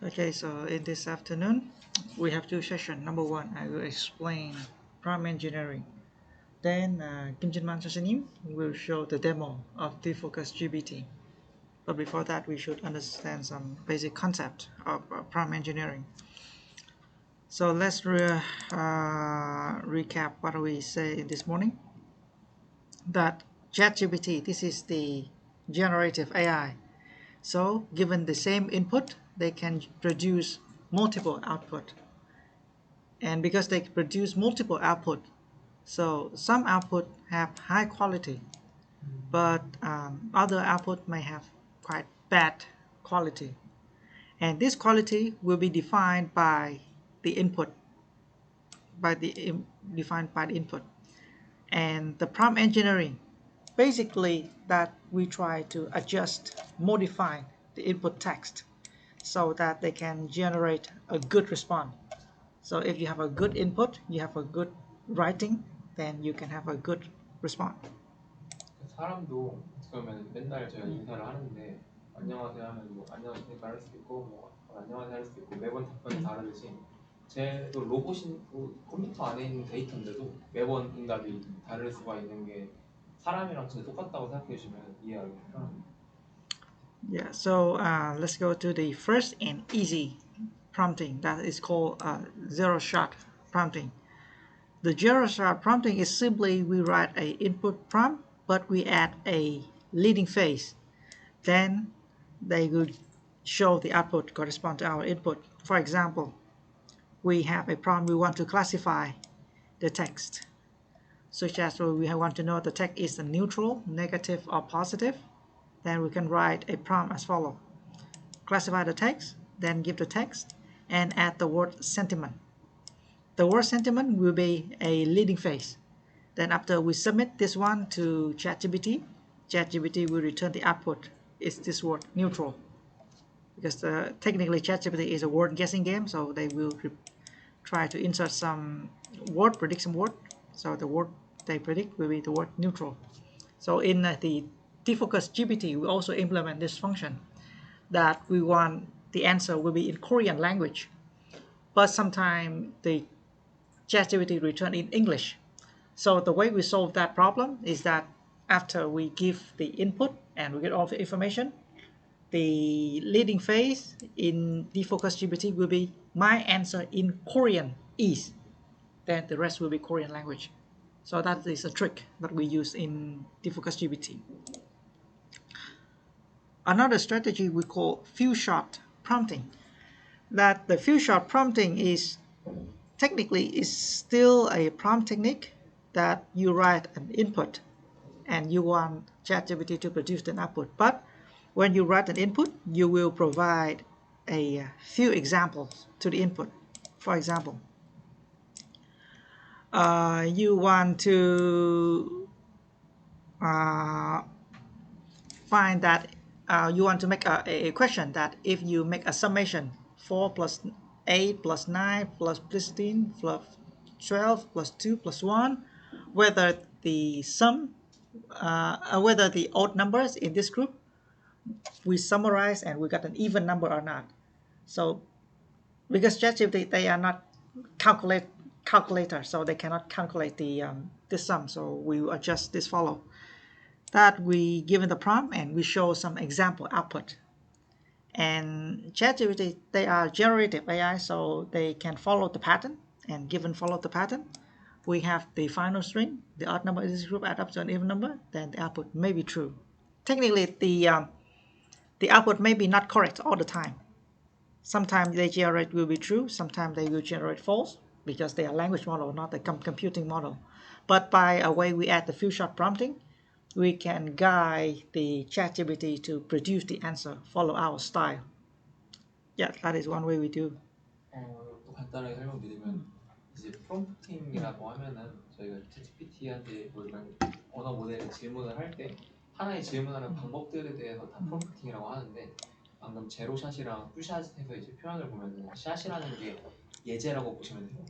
Okay, so in this afternoon, we have two sessions. Number one, I will explain prompt engineering. Then Kim Jin-man Sasanim will show the demo of Dfocus GPT. But before that, we should understand some basic concept of prompt engineering. So let's recap what we say this morning. That ChatGPT, this is the generative AI. So given the same input, they can produce multiple output. And because they produce multiple output, so some output have high quality, but other output may have quite bad quality. And this quality will be defined by the input, defined by the input. And the prompt engineering, basically that we try to adjust, modify the input text so that they can generate a good response. So if you have a good input, you have a good writing, then you can have a good response. 사람도 어떻게 보면 맨날 제가 인사를 하는데 안녕하세요 하면 뭐 안녕하십니까 할 수도 있고 뭐 안녕하세요 할 수도 있고 매번 답변이 다르듯이 제도 로봇인 컴퓨터 안에 있는 데이터인데도 매번 응답이 다를 수가 있는 게 사람이랑 진짜 똑같다고 생각해 주시면 이해하기 편합니다. Yeah, so let's go to the first and easy prompting that is called zero shot prompting. The zero shot prompting is simply we write a input prompt, but we add a leading phase. Then they will show the output correspond to our input. For example, we have a prompt we want to classify the text, such as we want to know the text is a neutral, negative, or positive. Then we can write a prompt as follows. Classify the text, then give the text, and add the word sentiment. The word sentiment will be a leading phase. Then after we submit this one to ChatGPT, ChatGPT will return the output. It's this word neutral. Because technically ChatGPT is a word guessing game, so they will try to insert some word, predict some word. So the word they predict will be the word neutral. So in the Dfocus GPT, we also implement this function that we want the answer will be in Korean language, but sometimes the ChatGPT return in English. So the way we solve that problem is that after we give the input and we get all the information, the leading phase in Dfocus GPT will be my answer in Korean is, then the rest will be Korean language. So that is a trick that we use in Dfocus GPT. Another strategy we call few shot prompting. That the few shot prompting is technically is still a prompt technique that you write an input and you want ChatGPT to produce an output. But when you write an input, you will provide a few examples to the input. For example, you want to find that you want to make a question that if you make a summation 4 plus 8 plus 9 plus 16 plus 12 plus 2 plus 1, whether the sum, whether the odd numbers in this group we summarize and we got an even number or not. So because ChatGPT they are not calculator, so they cannot calculate the sum. So we will adjust this follow. That we given the prompt and we show some example output. And ChatGPT, they are generative AI, so they can follow the pattern. And given follow the pattern, we have the final string, the odd number in this group add up to an even number, then the output may be true. Technically, the output may be not correct all the time. Sometimes they generate will be true, sometimes they will generate false, because they are language model, not a computing model. But by a way we add the few shot prompting, we can guide the ChatGPT to produce the answer, follow our style. Yeah, that is one way we do. 또 간단하게 설명드리면 이제 프롬프팅이라고 하면은 저희가 챗GPT한테 언어 모델에 질문을 할 때 하나의 질문하는 방법들에 대해서 다 프롬프팅이라고 하는데 방금 제로샷이랑 푸샷에서 이제 표현을 보면은 샷이라는 게 예제라고 보시면 돼요.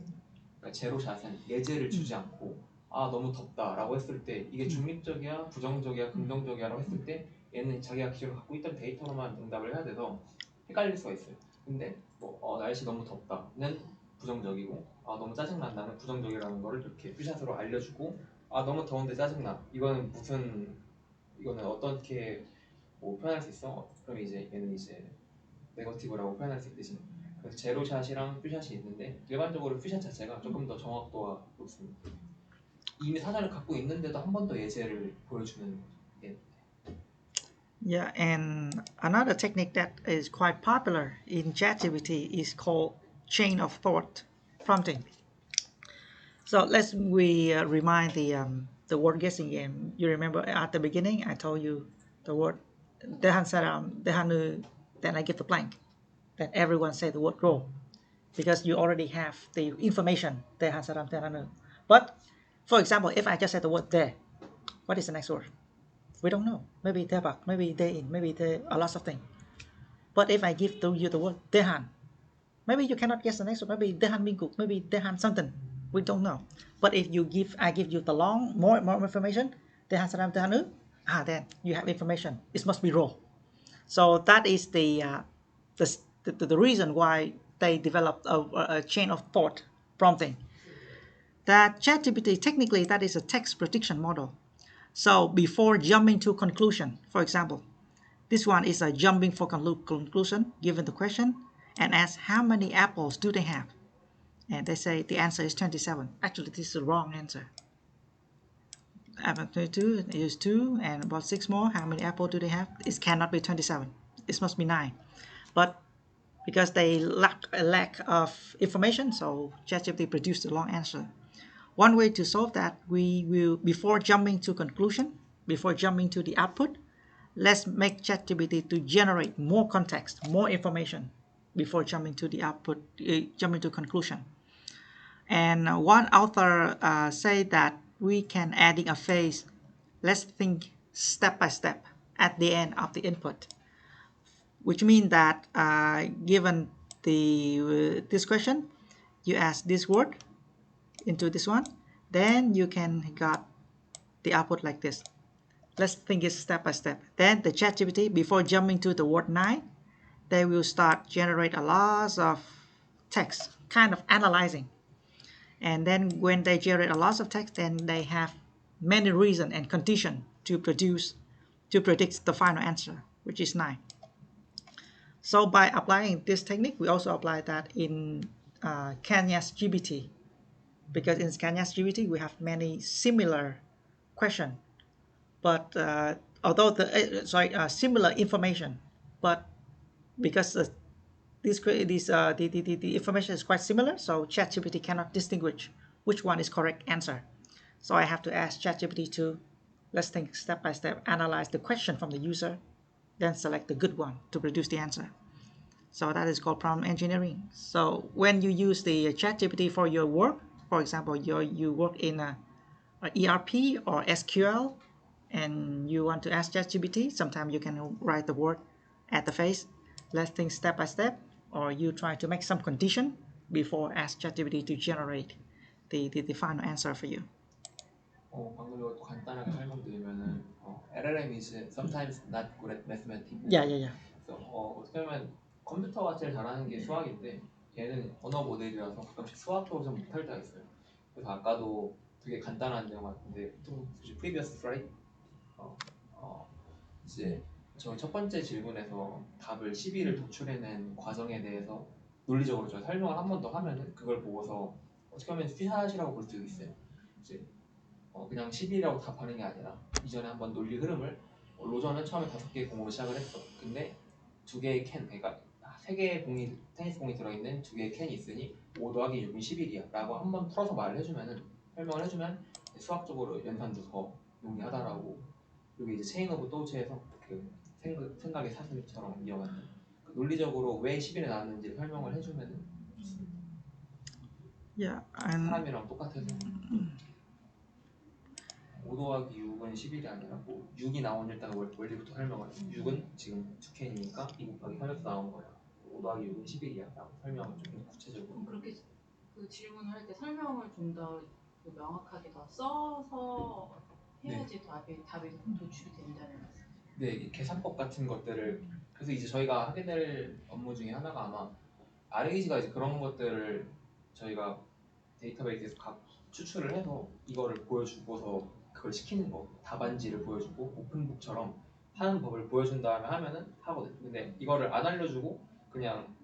그러니까 제로샷은 예제를 주지 않고 아 너무 덥다라고 했을 때 이게 중립적이야 부정적이야 긍정적이야라고 했을 때 얘는 자기가 기존에 갖고 있던 데이터로만 응답을 해야 돼서 헷갈릴 수가 있어요. 근데 뭐 날씨 너무 덥다는 부정적이고 너무 짜증난다는 부정적이라는 거를 이렇게 퓨샷으로 알려주고 너무 더운데 짜증나 이거는 어떻게 뭐 표현할 수 있어? 그럼 이제 얘는 이제 네거티브라고 표현할 수 있듯이 그래서 제로샷이랑 퓨샷이 있는데 일반적으로 퓨샷 자체가 조금 더 정확도가 높습니다. 이미 사전을 갖고 있는데도 한 번 더 예제를 보여주는 게 Yeah, and another technique that is quite popular in ChatGPT is called chain of thought prompting. So let's remind the word guessing game. You remember at the beginning I told you the word Dehan Saram, Dehanu, then I give the blank. Then everyone say the word roll because you already have the information Dehan Saram, Dehanu. But for example, if I just say the word there, what is the next word? We don't know. Maybe Debak, maybe Dein, maybe a lot of things. But if I give to you the word Dehan, maybe you cannot guess the next one. Maybe Dehan Mingkuk, maybe Dehan something. We don't know. But if I give you the more information, Dehan Saram Dehanu, then you have information. It must be raw. So that is the reason why they developed a chain of thought prompting. That ChatGPT, technically, that is a text prediction model. So before jumping to conclusion, for example, this one is a jumping for conclusion given the question and ask how many apples do they have? And they say the answer is 27. Actually, this is the wrong answer. Apple 22 is 2 and about 6 more. How many apples do they have? It cannot be 27. It must be 9. But because they lack a lack of information, so ChatGPT produced the wrong answer. One way to solve that, we will, before jumping to conclusion, before jumping to the output, let's make ChatGPT to generate more context, more information before jumping to the output, jumping to conclusion. And one author say that we can adding a phase, let's think step by step at the end of the input, which means that given this question, you ask this word into this one, then you can got the output like this. Let's think it step by step. Then the ChatGPT, before jumping to the word 9, they will start generate a lot of text, kind of analyzing. And then when they generate a lot of text, then they have many reasons and conditions to predict the final answer, which is 9. So by applying this technique, we also apply that in Kenya's GPT, because in Kenya's GPT we have many similar questions, but although similar information, but because the information is quite similar, so ChatGPT cannot distinguish which one is correct answer. So I have to ask ChatGPT to, let's think step by step, analyze the question from the user, then select the good one to produce the answer. So that is called prompt engineering. So when you use the ChatGPT for your work, for example, you work in a ERP or SQL, and you want to ask ChatGPT, sometimes you can write the word at the face, let's think step by step, or you try to make some condition before ask ChatGPT to generate the final answer for you. 방금 이것도 간단하게 설명드리면은 LLM is sometimes not good at mathematics. Yeah. 그래서 어떻게 보면 컴퓨터가 제일 잘하는 게 수학인데 얘는 언어 모델이라서 가끔씩 수학적으로 좀 못할 때가 있어요. 그래서 아까도 되게 간단한 내용 같은데 previous slide 이제 저희 첫 번째 질문에서 답을 12를 도출해낸 과정에 대해서 논리적으로 제가 설명을 한 번 더 하면은 그걸 보고서 어떻게 보면 퓨샷이라고 볼 수도 있어요. 이제 그냥 10이라고 답하는 게 아니라 이전에 한번 논리 흐름을 로저는 처음에 5개의 공으로 시작을 했어. 근데 2개의 캔, 그러니까 3개의 공이 테니스 공이 들어있는 2개의 캔이 있으니 5 더하기 6은 11이야 라고 한번 풀어서 말을 해주면은 설명을 해주면 수학적으로 연산도 더 용이하다라고. 그리고 이제 체인 오브 또우츠에서 그 생각의 사슬처럼 이어가는 그 논리적으로 왜 11이 나왔는지 설명을 해주면은 좋습니다. Yeah, 사람이랑 똑같아서 5 더하기 6은 11이 아니라 6이 나온 일단 원리부터 설명을 해요. 6은 지금 2캔이니까 2 곱하기 3에서 나온 거야. 5 더하기 6은 11이야 라고 설명을 좀 구체적으로. 그렇게 그 질문을 할 때 설명을 좀 더 명확하게 더 써서 해야지 답이 도출이 된다는 말씀. 네, 계산법 같은 것들을 그래서 이제 저희가 하게 될 업무 중에 하나가 아마 RAG가 이제 그런 것들을 저희가 데이터베이스에서 각 추출을 해서 이거를 보여주고서 그걸 시키는 거, 답안지를 보여주고 오픈북처럼 하는 법을 보여준 다음에 하면은 하거든. 근데 이거를 안 알려주고 그냥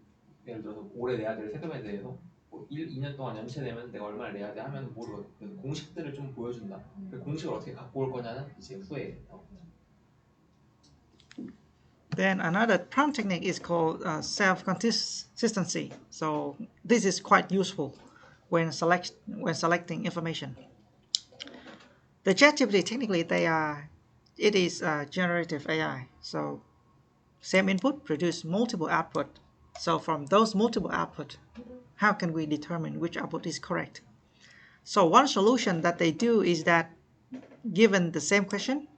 예를 들어서 올해 내야 될 세금에 대해서 뭐 2년 동안 연체되면 내가 얼마를 내야 돼 하면 모르거든. 그래서 공식들을 좀 보여준다. 그 공식을 어떻게 갖고 올 거냐는 이제 후에 나옵니다. Then another prompt technique is called self-consistency. So this is quite useful when selecting information. The ChatGPT technically it is generative AI. So same input produce multiple output. So from those multiple output, how can we determine which output is correct? So one solution that they do is that given the same question,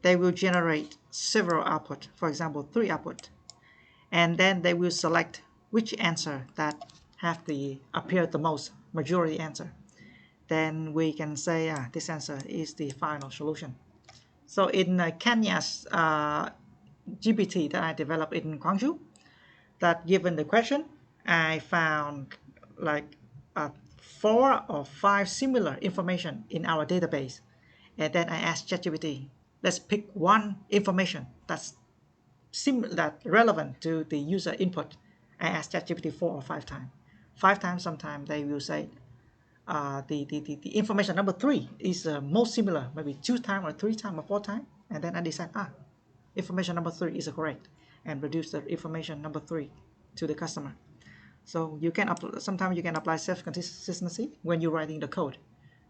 they will generate several output, for example, 3 output, and then they will select which answer that have the appear the most majority answer. Then we can say this answer is the final solution. So in Kenya's GPT that I developed in Gwangju, that given the question, I found like 4 or 5 similar information in our database, and then I asked ChatGPT, let's pick one information that's relevant to the user input. I asked ChatGPT 4 or 5 times. 5 times, sometimes they will say the information number 3 is most similar, maybe 2 times or 3 times or 4 times, and then I decide information number 3 is correct, and produce the information number 3 to the customer. So you can sometimes you can apply self-consistency when you're writing the code.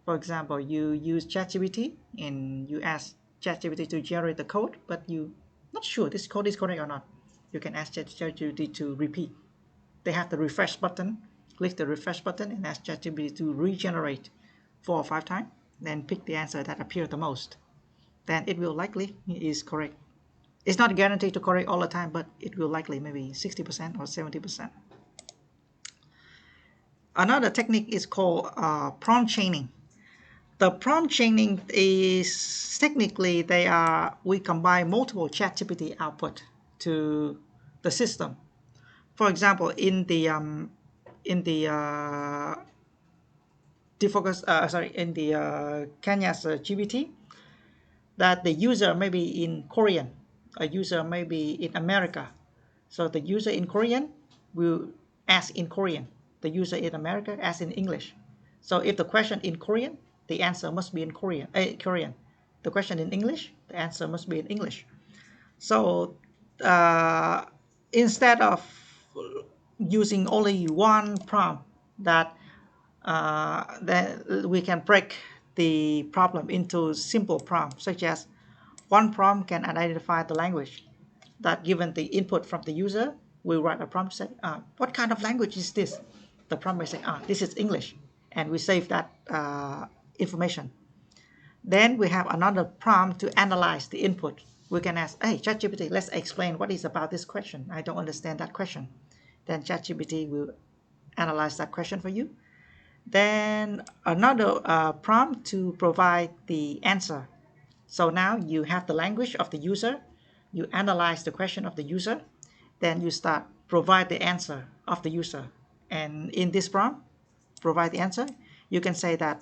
For example, you use ChatGPT and you ask ChatGPT to generate the code, but you're not sure this code is correct or not. You can ask ChatGPT to repeat. They have the refresh button. Click the refresh button and ask ChatGPT to regenerate 4 or 5 times. Then pick the answer that appears the most. Then it will likely is correct. It's not guaranteed to correct all the time, but it will likely maybe 60% or 70%. Another technique is called prompt chaining. The prompt chaining is technically we combine multiple ChatGPT output to the system. For example, in the Dfocus in the Kenya's GPT, that the user may be in Korean, a user may be in America. So the user in Korean will ask in Korean. The user in America asks in English. So if the question in Korean, the answer must be in Korean. The question in English, the answer must be in English. So instead of using only one prompt, that we can break the problem into simple prompts, such as one prompt can identify the language. That given the input from the user, we write a prompt say, what kind of language is this? The prompt may say, this is English, and we save that information. Then we have another prompt to analyze the input. We can ask, hey, ChatGPT, let's explain what is about this question. I don't understand that question. Then ChatGPT will analyze that question for you. Then another prompt to provide the answer. So now you have the language of the user, you analyze the question of the user, then you start provide the answer of the user. And in this prompt, provide the answer, you can say that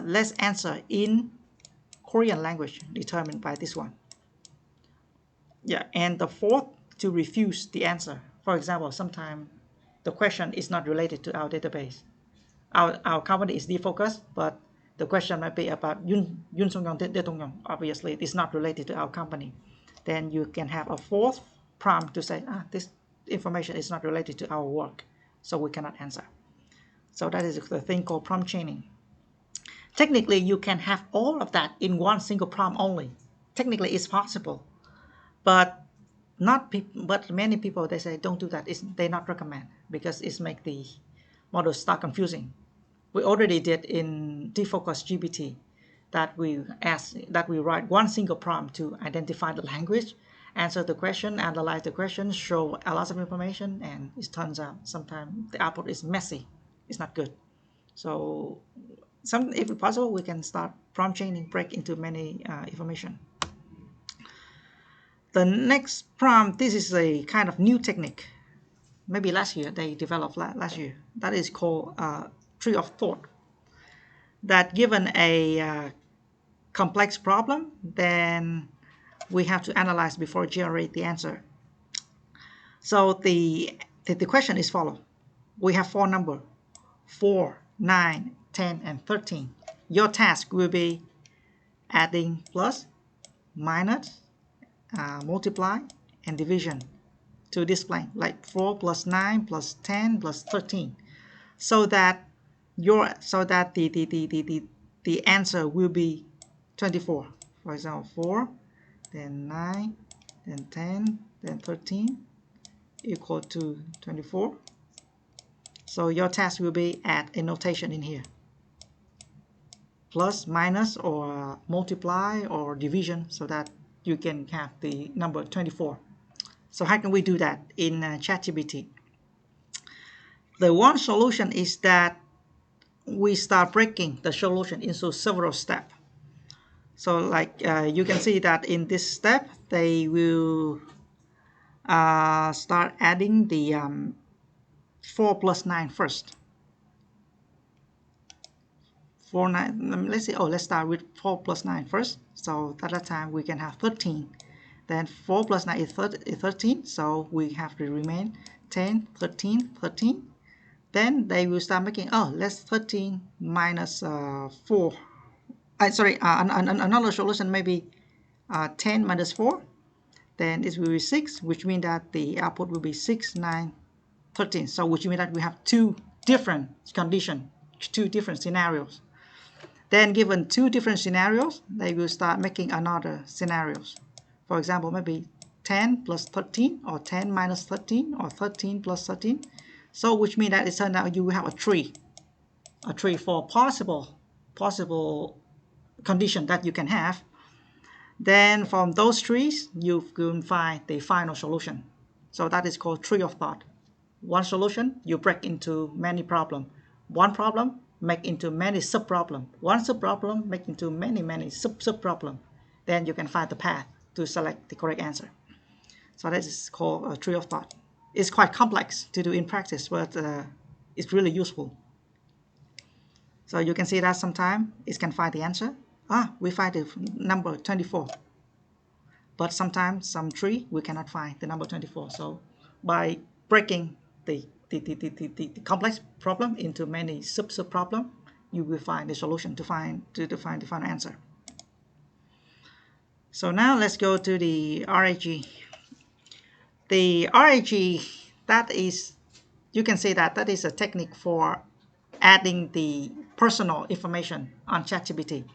let's answer in Korean language determined by this one. Yeah, and the fourth, to refuse the answer. For example, sometimes the question is not related to our database. Our company is Dfocus, but the question might be about Yun Song Yong, De Tong Yong. Obviously, it is not related to our company. Then you can have a fourth prompt to say, this information is not related to our work, so we cannot answer. So that is the thing called prompt chaining. Technically, you can have all of that in one single prompt only. Technically, it's possible, but many people, they say don't do that. They not recommend, because it's make the model start confusing. We already did in Dfocus GPT that we write one single prompt to identify the language, answer the question, analyze the question, show a lot of information, and it turns out sometimes the output is messy. It's not good. So if possible, we can start prompt chaining, break into many information. The next prompt, this is a kind of new technique. Maybe last year, they developed last year. That is called tree of thought. That given a complex problem, then we have to analyze before generate the answer. So the question is follow. We have four numbers, 4, 9, 10, and 13. Your task will be adding plus, minus, multiply, and division to display, like 4 plus 9 plus 10 plus 13, so that the answer will be 24. For example, 4, then 9, then 10, then 13 equal to 24. So your task will be add a notation in here, plus, minus, or multiply, or division, so that you can have the number 24. So how can we do that in ChatGPT? The one solution is that we start breaking the solution into several steps. So like you can see that in this step, they will start adding the 4 plus 9 first. 4, 9, let's start with 4 plus 9 first. So at that time, we can have 13. Then 4 plus 9 is 13, so we have to remain 10, 13, 13. Then they will start making, let's 13 minus 4. Another solution may be 10 minus 4. Then it will be 6, which means that the output will be 6, 9, 13. So which means that we have two different conditions, two different scenarios. Then given two different scenarios, they will start making another scenarios. For example, maybe 10 plus 13, or 10 minus 13, or 13 plus 13. So which means that it turns out you will have a tree for possible condition that you can have. Then from those trees, you can find the final solution. So that is called tree of thought. One solution, you break into many problems. One problem, make into many sub-problems. One sub-problem, make into many sub-problems. Then you can find the path to select the correct answer. So that is called a tree of thought. It's quite complex to do in practice, but it's really useful. So you can see that sometimes it can find the answer. We find the number 24. But sometimes some tree, we cannot find the number 24. So by breaking the complex problem into many sub-problem, you will find the solution to find the final answer. So now let's go to the RAG. The RAG, that is, you can say that is a technique for adding the personal information on ChatGPT.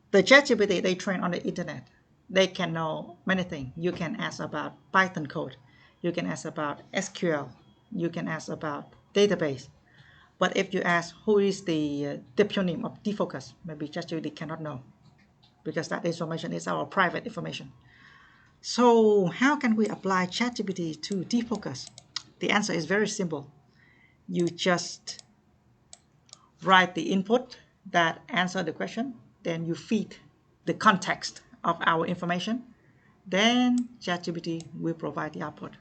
The ChatGPT, they train on the internet. They can know many things. You can ask about Python code. You can ask about SQL. You can ask about database. But if you ask who is the deponym of Dfocus, maybe ChatGPT cannot know, because that information is our private information. So how can we apply ChatGPT to Dfocus? The answer is very simple. You just write the input that answer the question, then you feed the context of our information, then ChatGPT will provide the output.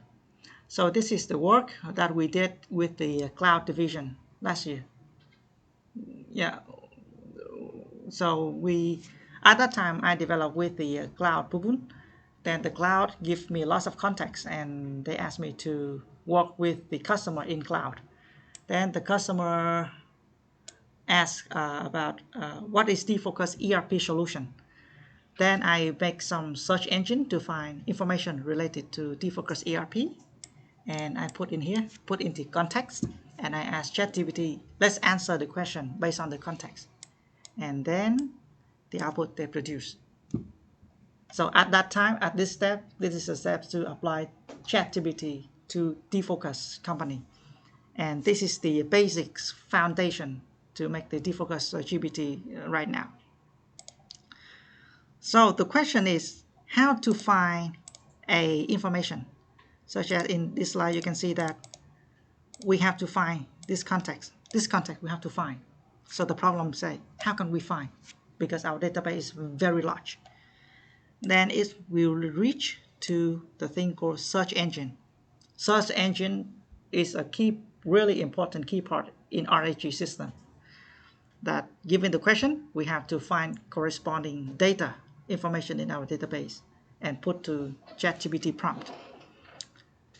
So this is the work that we did with the cloud division last year. Yeah. So at that time, I developed with the cloud Bubun. Then the cloud gives me lots of context, and they asked me to work with the customer in cloud. Then the customer asked about what is Dfocus ERP solution. Then I make some search engine to find information related to Dfocus ERP, and I put in here, put into context, and I ask ChatGPT, let's answer the question based on the context. And then the output they produce. So at that time, at this step, this is a step to apply ChatGPT to Dfocus company. And this is the basics foundation to make the Dfocus GPT right now. So the question is how to find a information, such as in this slide you can see that we have to find this context. This context we have to find. So the problem say, how can we find? Because our database is very large. then it will reach to the thing called search engine. Search engine is a really important key part in RAG system. That given the question, we have to find corresponding data information in our database and put to ChatGPT prompt.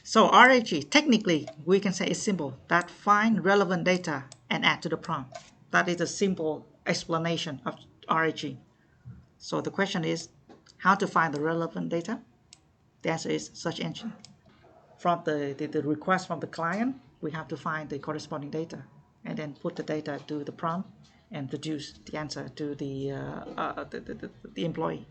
So RAG, technically, we can say it's simple, that find relevant data and add to the prompt. That is a simple explanation of RAG. So the question is, how to find the relevant data? The answer is search engine. From the request from the client, we have to find the corresponding data and then put the data to the prompt and produce the answer to the employee.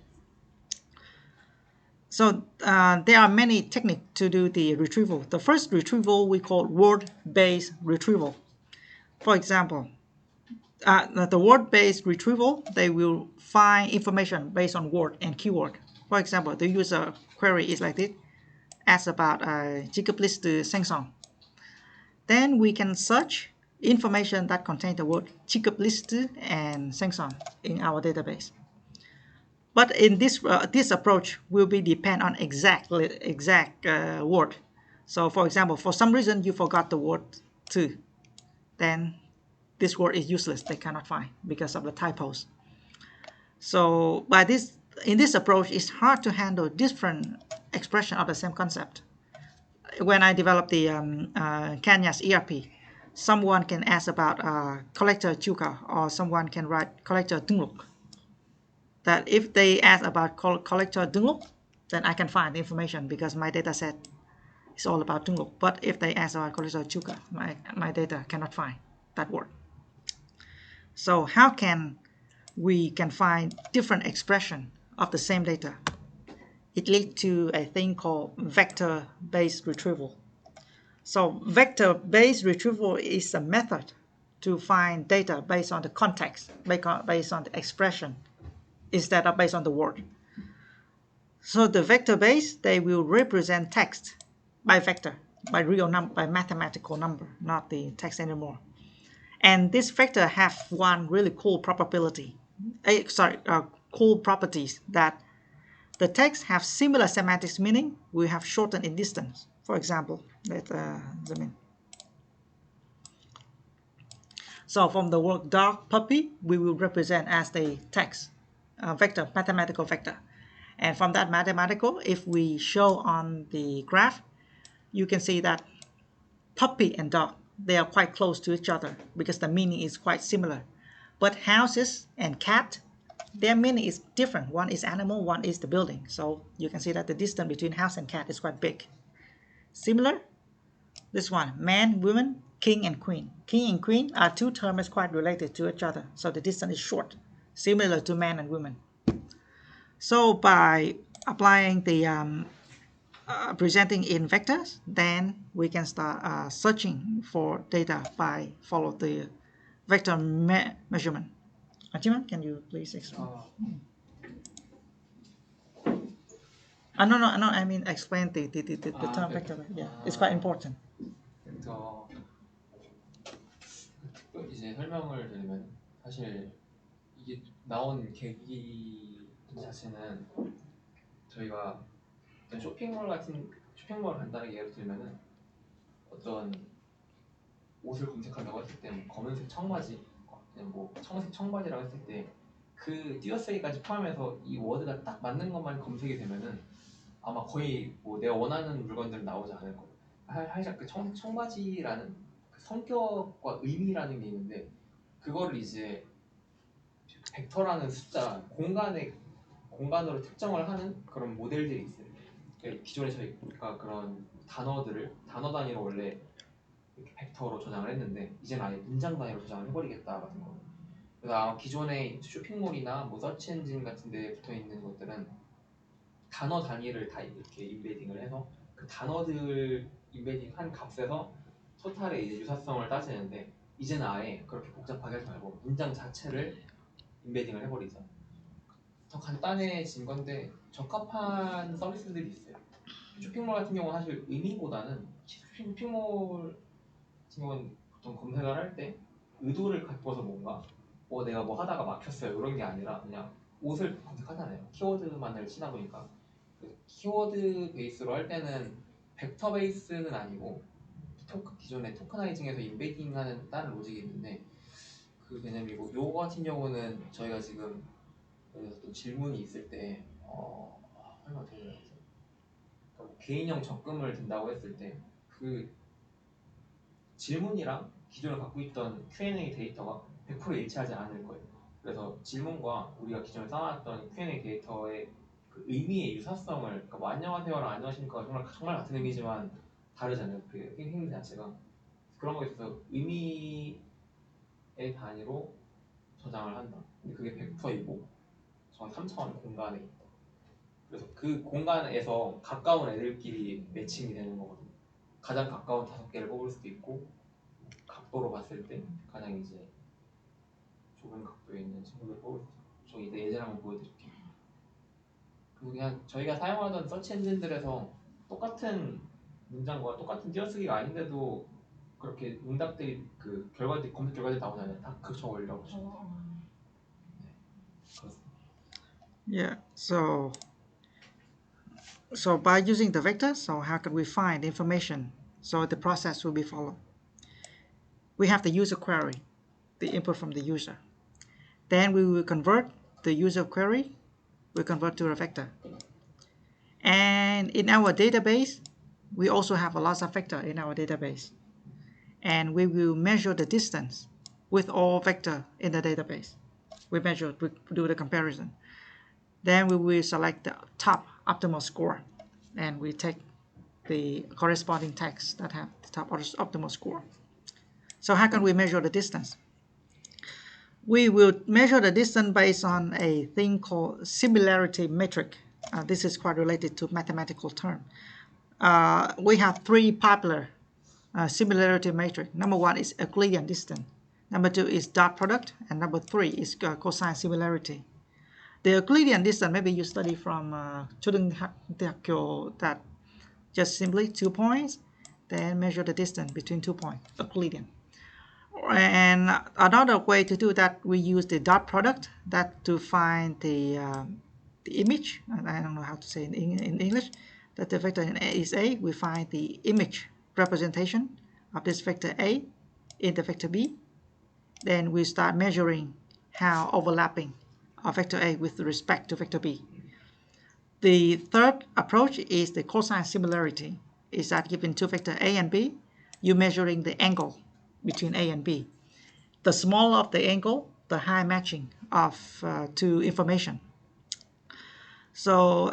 So there are many techniques to do the retrieval. The first retrieval we call word-based retrieval. For example, the word-based retrieval, they will find information based on word and keyword. For example, the user query is like this: ask about chicken please từ Samsung. Then we can search information that contains the word chicken please từ and Samsung in our database. But in this approach will be depend on exact word. So for example, for some reason you forgot the word to, then this word is useless. They cannot find because of the typos. So in this approach, it's hard to handle different expression of the same concept. When I developed the Kenya's ERP, someone can ask about collector chuka, or someone can write collector dungluk. That if they ask about collector dungluk, then I can find the information because my data set is all about dungluk. But if they ask about collector chuka, my data cannot find that word. So how can we find different expression of the same data? It leads to a thing called vector-based retrieval. So vector-based retrieval is a method to find data based on the context, based on the expression, instead of based on the word. So the vector-based, they will represent text by vector, by real number, by mathematical number, not the text anymore. And this vector have one really cool probability. Cool properties, that the text have similar semantics meaning. We have shortened in distance. For example, let's zoom in. So from the word dog, puppy, we will represent as the text vector, mathematical vector. And from that mathematical, if we show on the graph, you can see that puppy and dog, they are quite close to each other because the meaning is quite similar. But houses and cat, their meaning is different. One is animal, one is the building. So you can see that the distance between house and cat is quite big. Similar, this one, man, woman, king and queen. King and queen are two terms quite related to each other. So the distance is short, similar to man and woman. So by applying the presenting in vectors, then we can start searching for data by follow the vector measurement. Achiman, can you please explain? No, I mean explain the term vector. Yeah, it's quite important. 벡터 이제 설명을 드리면 사실 이게 나온 계기 자체는 저희가 쇼핑몰 간단하게 예를 들면은 어떤 옷을 검색하려고 했을 때 검은색 청바지, 뭐 청색 청바지라고 했을 때 그 띄어쓰기까지 포함해서 이 워드가 딱 맞는 것만 검색이 되면은 아마 거의 뭐 내가 원하는 물건들은 나오지 않을 거예요. 살짝 그 청색 청바지라는 그 성격과 의미라는 게 있는데 그거를 이제 벡터라는 숫자 공간으로 특정을 하는 그런 모델들이 있어요. 그러니까 기존에 저희가 그런 단어 단위로 원래 이렇게 벡터로 저장을 했는데 이제는 아예 문장 단위로 저장을 해버리겠다 같은 거. 그래서 아마 기존의 쇼핑몰이나 뭐 서치 엔진 같은 데 붙어 있는 것들은 단어 단위를 다 이렇게 인베딩을 해서 그 단어들 인베딩한 값에서 토탈의 이제 유사성을 따지는데 이제는 아예 그렇게 복잡하게 하지 말고 문장 자체를 인베딩을 해버리죠. 더 간단해진 건데 적합한 서비스들이 있어요. 쇼핑몰 같은 경우는 사실 의미보다는 쇼핑몰 같은 경우는 보통 검색을 할 때 의도를 갖고서 뭔가 내가 뭐 하다가 막혔어요 이런 게 아니라 그냥 옷을 검색하잖아요. 키워드만을 치다 보니까 그 키워드 베이스로 할 때는 벡터 베이스는 아니고 기존의 토커나이징에서 인베딩하는 다른 로직이 있는데 그 개념이고, 요거 같은 경우는 저희가 지금 여기서 또 질문이 있을 때 설마 어떻게 해야 되지? 그러니까 뭐 개인형 적금을 든다고 했을 때 그 질문이랑 기존에 갖고 있던 Q&A 데이터가 100% 일치하지 않을 거예요. 그래서 질문과 우리가 기존에 쌓아놨던 Q&A 데이터의 그 의미의 유사성을, 그러니까 뭐 안녕하세요랑 안녕하십니까 정말 같은 의미지만 다르잖아요. 그 행위 자체가. 그런 거에 있어서 의미의 단위로 저장을 한다. 근데 그게 벡터이고 정확히 3차원 공간에 있다. 그래서 그 공간에서 가까운 애들끼리 매칭이 되는 거거든요. 가장 가까운 5개를 뽑을 수도 있고, 각도로 봤을 때 가장 이제 좁은 각도에 있는 친구들을 뽑을 수 있어요. 저 이제 예제를 한번 보여드릴게요. 그리고 그냥 저희가 사용하던 서치 엔진들에서 똑같은 문장과 똑같은 띄어쓰기가 아닌데도 그렇게 응답들이, 그 결과들이, 검색 결과들이 나오잖아요. 다 그저 올려보시면 돼요. 네, 그렇습니다. Yeah, so by using the vector, so how can we find information? So the process will be followed. We have the user query, the input from the user. Then we will convert the user query, we convert to a vector. And in our database, we also have a lot of vector in our database. And we will measure the distance with all vector in the database. We do the comparison. Then we will select the top optimal score, and we take the corresponding tags that have the top optimal score. So how can we measure the distance? We will measure the distance based on a thing called similarity metric. This is quite related to mathematical term. We have 3 popular similarity metric. Number 1 is Euclidean distance. Number 2 is dot product, and number 3 is cosine similarity. The Euclidean distance, maybe you study from that just simply 2 points, then measure the distance between 2 points, Euclidean. And another way to do that, we use the dot product that to find the image. I don't know how to say in English. That the vector is A, we find the image representation of this vector A in the vector B. Then we start measuring how overlapping of vector A with respect to vector B. The third approach is the cosine similarity. Is that given two vector A and B, you're measuring the angle between A and B. The smaller of the angle, the higher matching of two information. So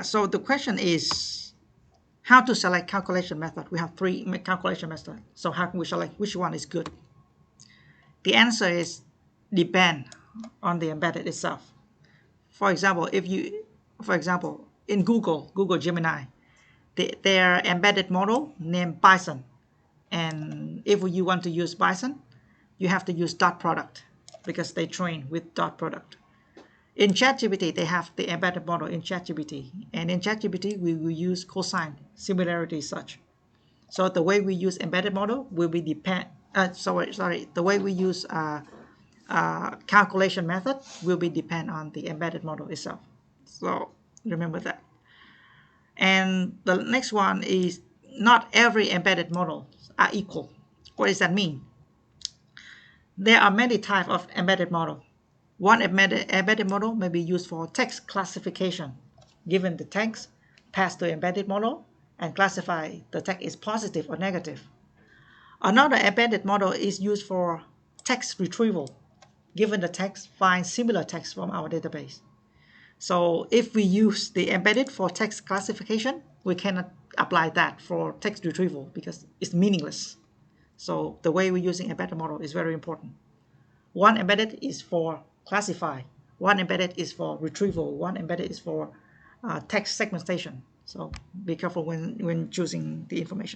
so the question is how to select calculation method. We have 3 calculation methods. So how can we select which one is good? The answer is depend on the embedded itself. For example, in Google Gemini, their embedded model named Bison. And if you want to use Bison, you have to use dot product because they train with dot product. In ChatGPT, they have the embedded model in ChatGPT. And in ChatGPT, we will use cosine similarity such. So the way we use embedded model will be the way we use calculation method will be depend on the embedded model itself. So remember that. And the next one is not every embedded model are equal. What does that mean? There are many types of embedded model. One embedded model may be used for text classification. Given the text, pass to embedded model and classify the text is positive or negative. Another embedded model is used for text retrieval. Given the text, find similar text from our database. So if we use the embedded for text classification, we cannot apply that for text retrieval because it's meaningless. So the way we're using embedded model is very important. One embedded is for classify, one embedded is for retrieval, one embedded is for text segmentation. So be careful when choosing the information.